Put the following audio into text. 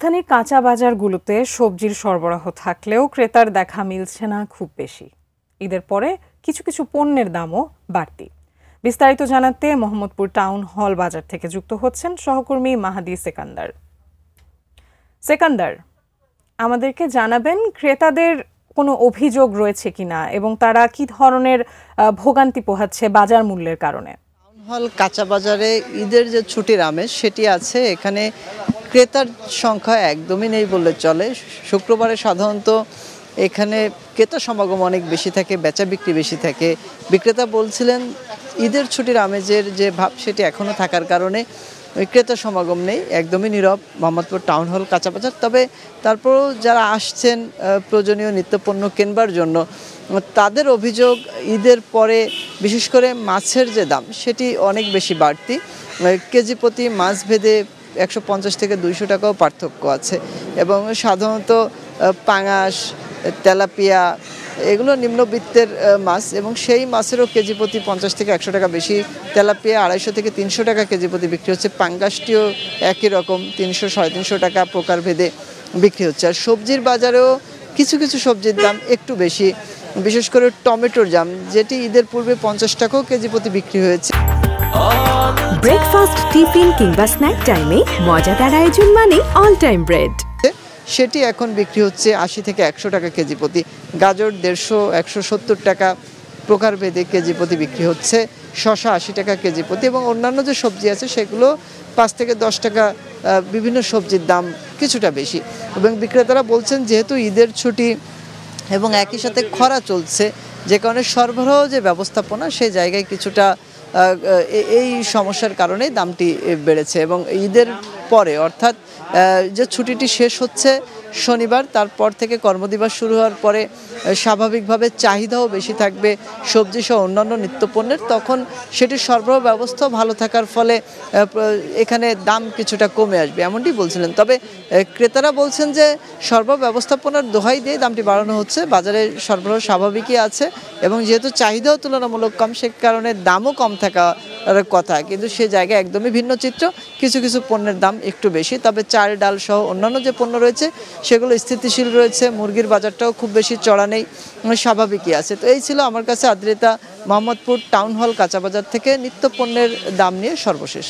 রাজধানীর কাঁচা বাজারগুলোতে সবজির সরবরাহ থাকলেও ক্রেতার দেখা মিলছে না খুব বেশি। ঈদের পরে কিছু কিছু পণ্যের দামও বাড়তি। বিস্তারিত জানাতে মোহাম্মদপুর টাউন হল বাজার থেকে যুক্ত হচ্ছেন সহকর্মী মাহাদি সেকান্দার। সেকান্দার, আমাদেরকে জানাবেন ক্রেতাদের কোনো অভিযোগ রয়েছে কিনা এবং তারা কি ধরনের ভোগান্তি পোহাচ্ছে বাজার মূল্যের কারণে। টাউন হল কাঁচা বাজারে ঈদের যে ছুটির আমেজ সেটি আছে। এখানে ক্রেতার সংখ্যা একদমই নেই বললে চলে। শুক্রবারে সাধারণত এখানে ক্রেতা সমাগম অনেক বেশি থাকে, বেচা বিক্রি বেশি থাকে। বিক্রেতা বলছিলেন ঈদের ছুটির আমেজের যে ভাব সেটি এখনও থাকার কারণে ওই ক্রেতা সমাগম নেই, একদমই নীরব মোহাম্মদপুর টাউন হল কাঁচা বাজার। তবে তারপরেও যারা আসছেন প্রয়োজনীয় নিত্যপণ্য কেনবার জন্য, তাদের অভিযোগ ঈদের পরে বিশেষ করে মাছের যে দাম সেটি অনেক বেশি বাড়তি। কেজি প্রতি মাছ ভেদে 150 থেকে 200 টাকাও পার্থক্য আছে এবং সাধারণত পাঙাশ, তেলাপিয়া এগুলো নিম্নবিত্তের মাছ এবং সেই মাছেরও কেজি প্রতি 50 থেকে 100 টাকা বেশি। তেলাপিয়া 250 থেকে 300 টাকা কেজি প্রতি বিক্রি হচ্ছে। পাঙ্গাসটিও একই রকম 300 350 টাকা প্রকারভেদে বিক্রি হচ্ছে। আর সবজির বাজারেও কিছু কিছু সবজির দাম একটু বেশি, বিশেষ করে টমেটোর দাম যেটি ঈদের পূর্বে 50 টাকাও কেজি প্রতি বিক্রি হয়েছে। ব্রেকফাস্ট, টিফিন কিংবা স্ন্যাক টাইমে মজাদার আয়োজন মানে অল টাইম ব্রেড। সেটি এখন বিক্রি হচ্ছে 80 থেকে 100 টাকা কেজি প্রতি। গাজর 150 170 টাকা প্রকারভেদে কেজি প্রতি বিক্রি হচ্ছে। শসা 80 টাকা কেজি প্রতি এবং অন্যান্য যে সবজি আছে সেগুলো 5 থেকে 10 টাকা। বিভিন্ন সবজির দাম কিছুটা বেশি এবং বিক্রেতারা বলছেন যেহেতু ঈদের ছুটি এবং একই সাথে খরা চলছে, যে কারণে সরবরাহ যে ব্যবস্থাপনা সেই জায়গায় কিছুটা এই সমস্যার কারণে দামটি বেড়েছে। এবং ঈদের পরে অর্থাৎ যে ছুটিটি শেষ হচ্ছে শনিবার, তারপর থেকে কর্মদিবস শুরু হওয়ার পরে স্বাভাবিকভাবে চাহিদাও বেশি থাকবে সবজি সহ অন্যান্য নিত্যপণ্যের, তখন সেটির সরবরাহ ব্যবস্থা ভালো থাকার ফলে এখানে দাম কিছুটা কমে আসবে এমনটি বলছিলেন। তবে ক্রেতারা বলছেন যে সরবরাহ ব্যবস্থাপনার দোহাই দিয়ে দামটি বাড়ানো হচ্ছে। বাজারে সরবরাহ স্বাভাবিকই আছে এবং যেহেতু চাহিদাও তুলনামূলক কম সে কারণে দামও কম থাকার কথা, কিন্তু সে জায়গায় একদমই ভিন্ন চিত্র। কিছু কিছু পণ্যের দাম একটু বেশি, তবে চাল ডাল সহ অন্যান্য যে পণ্য রয়েছে সেগুলো স্থিতিশীল রয়েছে। মুরগির বাজারটাও খুব বেশি চড়া নেই, স্বাভাবিকই আছে। তো এই ছিল আমার কাছে আদ্রিতা, মোহাম্মদপুর টাউন হল কাঁচা বাজার থেকে নিত্য পণ্যের দাম নিয়ে সর্বশেষ।